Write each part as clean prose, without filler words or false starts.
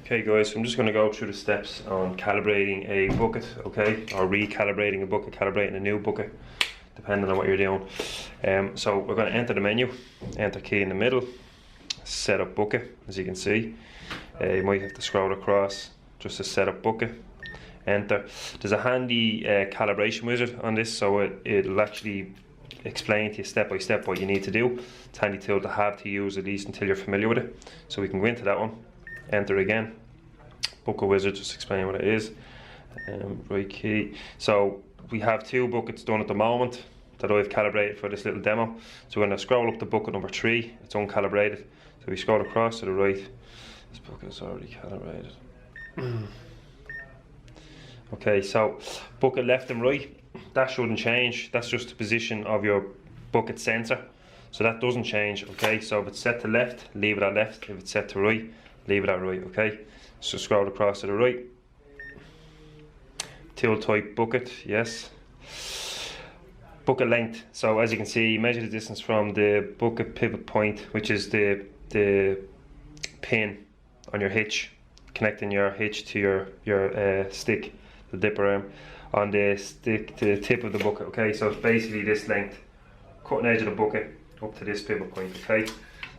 Okay guys, so I'm just going to go through the steps on calibrating a bucket, okay, or recalibrating a bucket, calibrating a new bucket, depending on what you're doing. So we're going to enter the menu, enter key in the middle, set up bucket, as you can see. You might have to scroll across just to set up bucket, enter. There's a handy calibration wizard on this, so it'll actually explain to you step by step what you need to do. It's a handy tool to have to use at least until you're familiar with it. So we can go into that one, enter again, bucket wizard, just explain what it is, right key. So we have 2 buckets done at the moment that I've calibrated for this little demo. So we're going to scroll up to bucket number 3, it's uncalibrated. So we scroll across to the right, this bucket is already calibrated. Okay, so bucket left and right, that shouldn't change, that's just the position of your bucket sensor. So that doesn't change, okay? So if it's set to left, leave it at left. If it's set to right, leave it at right, okay? So scroll across to the right. Tool type bucket, yes. Bucket length, so as you can see, measure the distance from the bucket pivot point, which is the pin on your hitch, connecting your hitch to your stick, the dipper arm, on the stick to the tip of the bucket, okay? So it's basically this length, cutting edge of the bucket up to this pivot point, okay?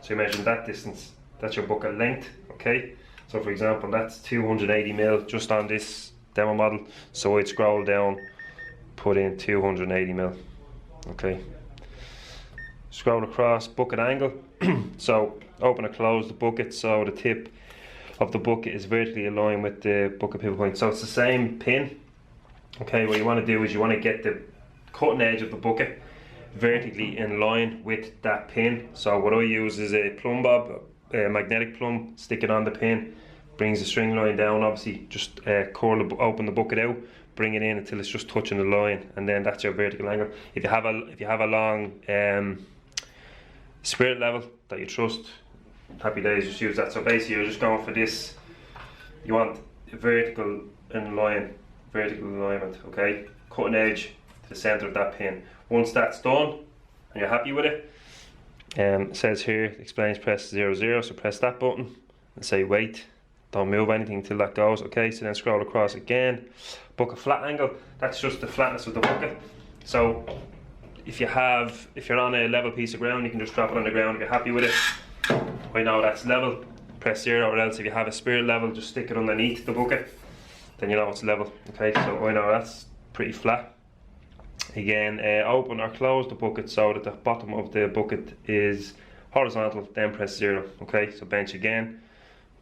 So you measure that distance, that's your bucket length, okay? So for example, that's 280mm just on this demo model, so I'd scroll down, put in 280mm, okay? Scroll across, bucket angle, so open or close the bucket so the tip of the bucket is vertically aligned with the bucket pivot point. So it's the same pin, okay? What you want to do is you want to get the cutting edge of the bucket vertically in line with that pin. So what I use is a plumb bob, a magnetic plumb, stick it on the pin, brings the string line down, obviously just open the bucket out, bring it in until it's just touching the line, and then that's your vertical angle. If you have a long spirit level that you trust, happy days, just use that. So basically you're just going for this, you want a vertical alignment, okay? Cutting edge to the center of that pin. Once that's done and you're happy with it, it says here, explains press 00, so press that button and say wait, don't move anything until that goes, okay? So then scroll across again, bucket flat angle, that's just the flatness of the bucket. So if you're on a level piece of ground, you can just drop it on the ground if you're happy with it. I know that's level, press 0, or else if you have a spirit level, just stick it underneath the bucket, then you know it's level, okay? So I know that's pretty flat. Again, open or close the bucket so that the bottom of the bucket is horizontal, then press 0, okay? So bench again,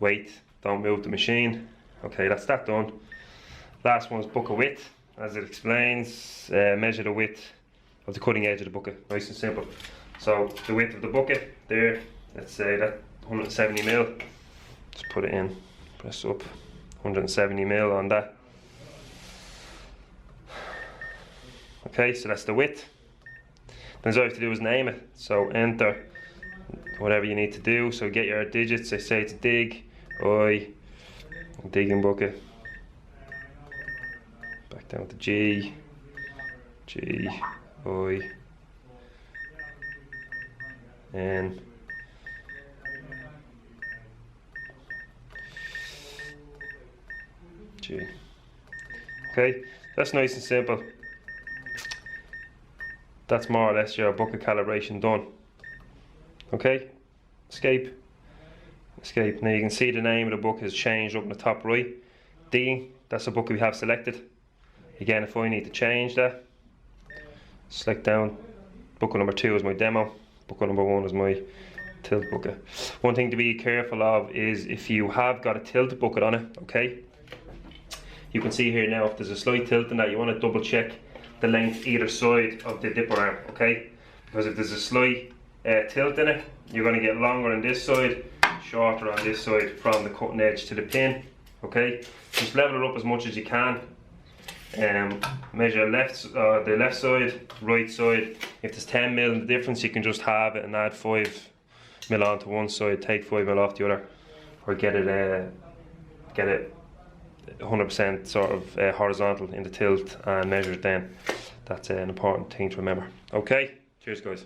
wait, don't move the machine, okay, that's that done. Last one is bucket width, as it explains, measure the width of the cutting edge of the bucket, nice and simple. So the width of the bucket there, let's say that 170mm, just put it in, press up, 170mm on that. Okay, so that's the width. Then all you have to do is name it. So enter whatever you need to do. So get your digits. I say it's dig, digging bucket. Back down to G, I, N, G. Okay, that's nice and simple. That's more or less your bucket calibration done. Okay, escape. Now you can see the name of the bucket has changed up in the top right. Digging, that's the bucket we have selected. Again, if I need to change that, select down. Bucket number 2 is my demo. Bucket number 1 is my tilt bucket. One thing to be careful of is if you have got a tilt bucket on it, okay? You can see here now if there's a slight tilt in that, you want to double check the length either side of the dipper arm, okay? Because if there's a slight tilt in it, you're going to get longer on this side, shorter on this side from the cutting edge to the pin, okay? Just level it up as much as you can. Measure the left side, right side. If there's 10mm in the difference, you can just halve it and add 5mm onto one side, take 5mm off the other, or get it 100% sort of horizontal in the tilt and measure it then. That's an important thing to remember. Okay, cheers guys.